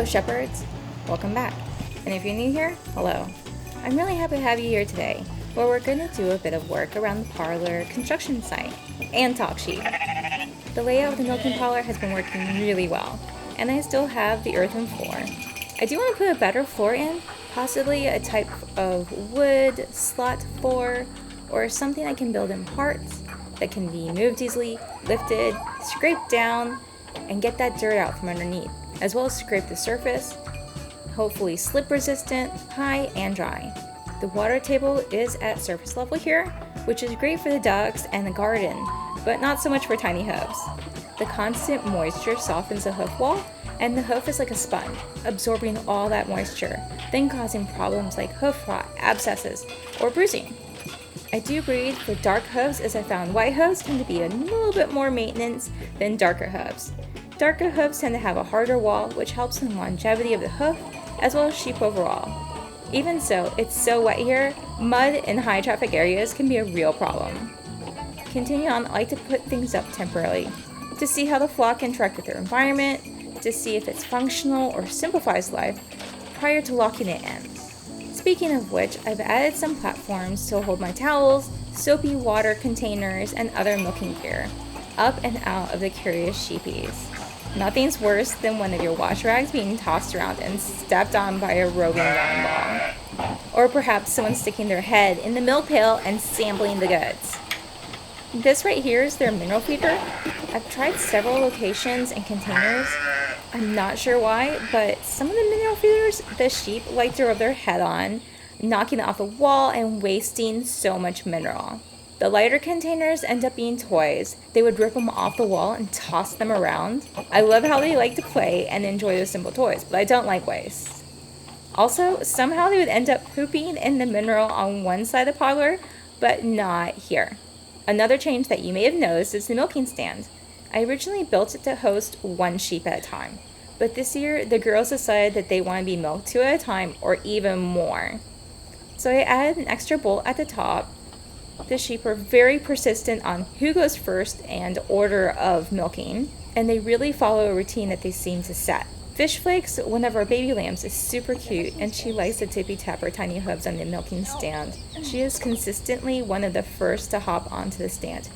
Hello shepherds, welcome back. And if you're new here, hello. I'm really happy to have you here today, where we're going to do a bit of work around the parlor construction site and talk sheep. The layout of the milking parlor has been working really well, and I still have the earthen floor. I do want to put a better floor in, possibly a type of wood slot floor, or something I can build in parts that can be moved easily, lifted, scraped down, and get that dirt out from underneath, as well as scrape the surface, hopefully slip resistant, high and dry. The water table is at surface level here, which is great for the ducks and the garden, but not so much for tiny hoofs. The constant moisture softens the hoof wall, and the hoof is like a sponge, absorbing all that moisture, then causing problems like hoof rot, abscesses, or bruising. I do breed for dark hooves, as I found white hooves tend to be a little bit more maintenance than darker hooves. Darker hooves tend to have a harder wall, which helps in the longevity of the hoof, as well as sheep overall. Even so, it's so wet here, mud in high traffic areas can be a real problem. Continue on, I like to put things up temporarily, to see how the flock interact with their environment, to see if it's functional or simplifies life, prior to locking it in. Speaking of which, I've added some platforms to hold my towels, soapy water containers, and other milking gear up and out of the curious sheepies. Nothing's worse than one of your wash rags being tossed around and stepped on by a roving yarn ball. Or perhaps someone sticking their head in the milk pail and sampling the goods. This right here is their mineral feeder. I've tried several locations and containers. I'm not sure why, but some of the mineral feeders the sheep like to rub their head on, knocking it off the wall and wasting so much mineral. The lighter containers end up being toys. They would rip them off the wall and toss them around. I love how they like to play and enjoy those simple toys, but I don't like waste. Also, somehow they would end up pooping in the mineral on one side of the parlor, but not here. Another change that you may have noticed is the milking stand. I originally built it to host one sheep at a time, but this year the girls decided that they want to be milked 2 at a time or even more. So I added an extra bowl at the top. The sheep are very persistent on who goes first and order of milking, and they really follow a routine that they seem to set. Fish Flakes, one of our baby lambs, is super cute, and she likes to tippy tap her tiny hooves on the milking stand. She is consistently one of the first to hop onto the stand,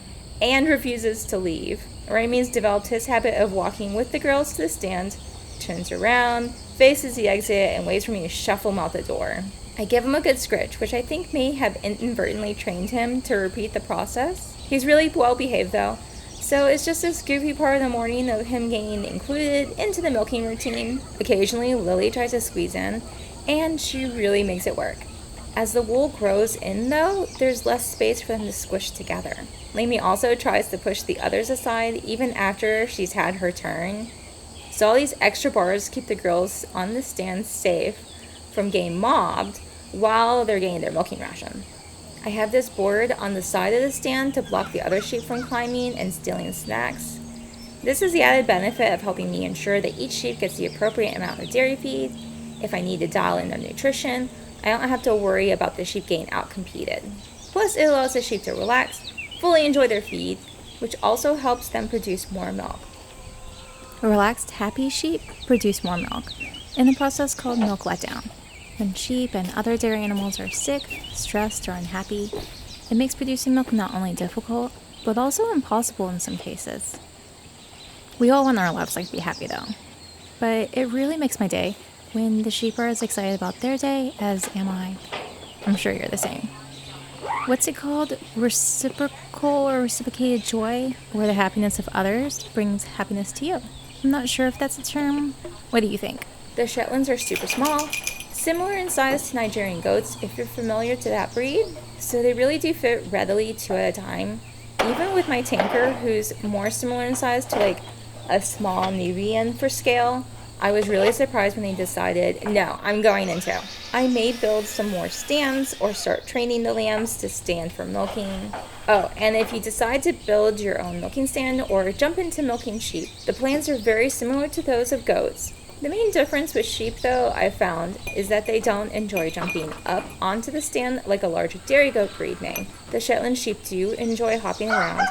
and refuses to leave. Remy's developed his habit of walking with the girls to the stand, turns around, faces the exit, and waits for me to shuffle him out the door. I give him a good scritch, which I think may have inadvertently trained him to repeat the process. He's really well behaved though, so it's just this goofy part of the morning of him getting included into the milking routine. Occasionally Lily tries to squeeze in, and she really makes it work. As the wool grows in though, there's less space for them to squish together. Lainey also tries to push the others aside even after she's had her turn. So all these extra bars keep the girls on the stand safe from getting mobbed while they're getting their milking ration. I have this board on the side of the stand to block the other sheep from climbing and stealing snacks. This is the added benefit of helping me ensure that each sheep gets the appropriate amount of dairy feed. If I need to dial in their nutrition, I don't have to worry about the sheep getting out-competed. Plus, it allows the sheep to relax, fully enjoy their feed, which also helps them produce more milk. Relaxed, happy sheep produce more milk, in a process called milk letdown. When sheep and other dairy animals are sick, stressed, or unhappy, it makes producing milk not only difficult, but also impossible in some cases. We all want our livestock to be happy though, but it really makes my day when the sheep are as excited about their day as am I. I'm sure you're the same. What's it called? Reciprocal or reciprocated joy, where the happiness of others brings happiness to you. I'm not sure if that's a term. What do you think? The Shetlands are super small, similar in size to Nigerian goats if you're familiar to that breed, so they really do fit readily 2 at a time. Even with my tanker, who's more similar in size to like a small Nubian for scale, I was really surprised when they decided, no, I'm going into. I may build some more stands or start training the lambs to stand for milking. Oh, and if you decide to build your own milking stand or jump into milking sheep, the plans are very similar to those of goats. The main difference with sheep, though, I've found, is that they don't enjoy jumping up onto the stand like a large dairy goat breed may. The Shetland sheep do enjoy hopping around,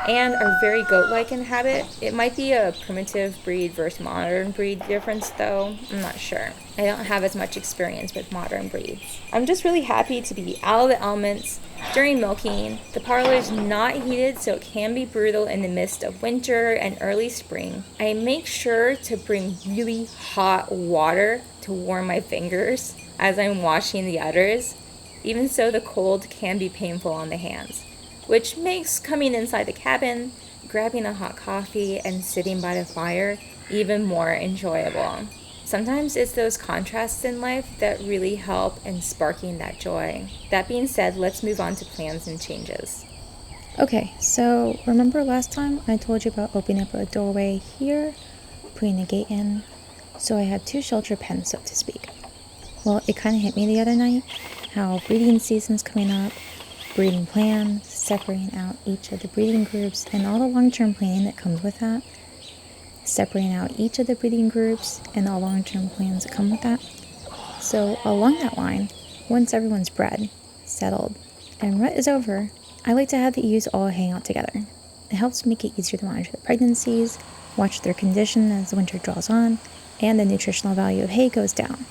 and are very goat-like in habit. It might be a primitive breed versus modern breed difference though, I'm not sure. I don't have as much experience with modern breeds. I'm just really happy to be out of the elements during milking. The parlor is not heated, so it can be brutal in the midst of winter and early spring. I make sure to bring really hot water to warm my fingers as I'm washing the udders. Even so, the cold can be painful on the hands, which makes coming inside the cabin, grabbing a hot coffee, and sitting by the fire even more enjoyable. Sometimes it's those contrasts in life that really help in sparking that joy. That being said, let's move on to plans and changes. Okay, so remember last time I told you about opening up a doorway here, putting a gate in, so I had 2 shelter pens, so to speak. Well, it kind of hit me the other night how breeding season's coming up, breeding plans, separating out each of the breeding groups, and all the long-term planning that comes with that. Separating out each of the breeding groups and all long-term plans that come with that. So along that line, once everyone's bred, settled, and rut is over, I like to have the ewes all hang out together. It helps make it easier to monitor the pregnancies, watch their condition as the winter draws on, and the nutritional value of hay goes down.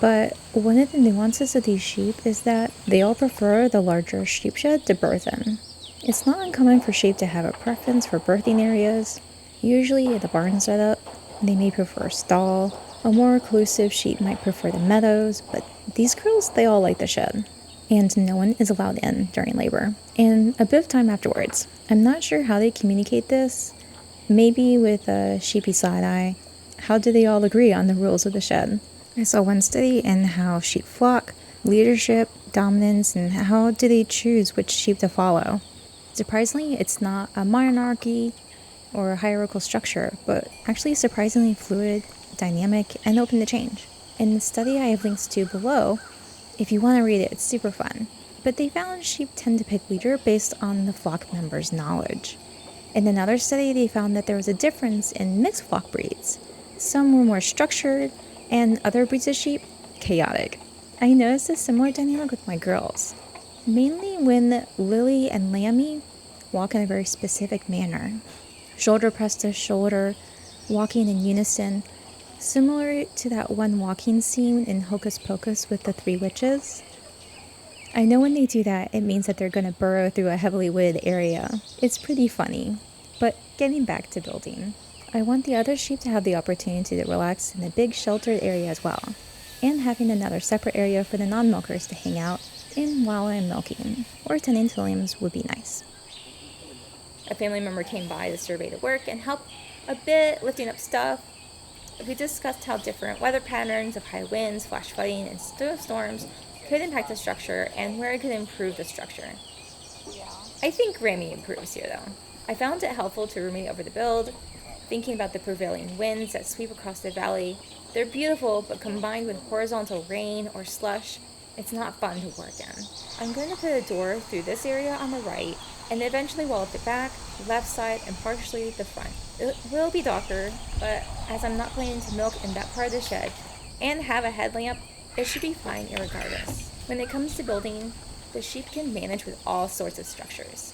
But one of the nuances of these sheep is that they all prefer the larger sheep shed to birth in. It's not uncommon for sheep to have a preference for birthing areas. Usually at the barn setup, they may prefer a stall. A more reclusive sheep might prefer the meadows, but these girls, they all like the shed. And no one is allowed in during labor. And a bit of time afterwards. I'm not sure how they communicate this. Maybe with a sheepy side eye. How do they all agree on the rules of the shed? I saw one study in how sheep flock, leadership, dominance, and how do they choose which sheep to follow. Surprisingly, it's not a monarchy or a hierarchical structure, but actually surprisingly fluid, dynamic, and open to change. In the study I have links to below, if you want to read it, it's super fun. But they found sheep tend to pick leader based on the flock member's knowledge. In another study, they found that there was a difference in mixed flock breeds. Some were more structured, and other breeds of sheep, chaotic. I noticed a similar dynamic with my girls. Mainly when Lily and Lammy walk in a very specific manner. Shoulder pressed to shoulder, walking in unison, similar to that one walking scene in Hocus Pocus with the 3 witches. I know when they do that, it means that they're going to burrow through a heavily wooded area. It's pretty funny. But getting back to building, I want the other sheep to have the opportunity to relax in a big sheltered area as well, and having another separate area for the non-milkers to hang out in while I'm milking, or tending to the lambs would be nice. A family member came by to survey the work and help a bit lifting up stuff. We discussed how different weather patterns of high winds, flash flooding, and snowstorms could impact the structure and where it could improve the structure. I think Rami improves here though. I found it helpful to ruminate over the build, thinking about the prevailing winds that sweep across the valley. They're beautiful, but combined with horizontal rain or slush, it's not fun to work in. I'm going to put a door through this area on the right, and eventually wall up the back, left side, and partially the front. It will be darker, but as I'm not planning to milk in that part of the shed, and have a headlamp, it should be fine irregardless. When it comes to building, the sheep can manage with all sorts of structures.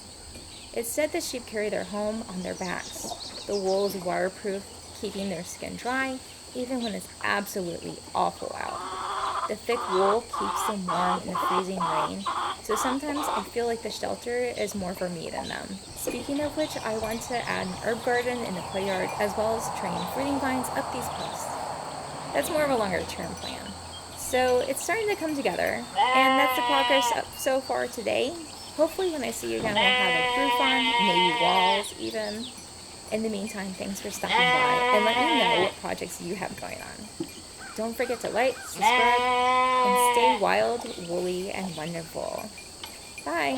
It's said that sheep carry their home on their backs. The wool is waterproof, keeping their skin dry, even when it's absolutely awful out. The thick wool keeps them warm in the freezing rain, so sometimes I feel like the shelter is more for me than them. Speaking of which, I want to add an herb garden in the play yard, as well as train fruiting vines up these posts. That's more of a longer term plan. So it's starting to come together, and that's the progress up so far today. Hopefully when I see you again, we'll have a roof on, maybe walls even. In the meantime, thanks for stopping by, and let me know what projects you have going on. Don't forget to like, subscribe, and stay wild, woolly, and wonderful. Bye!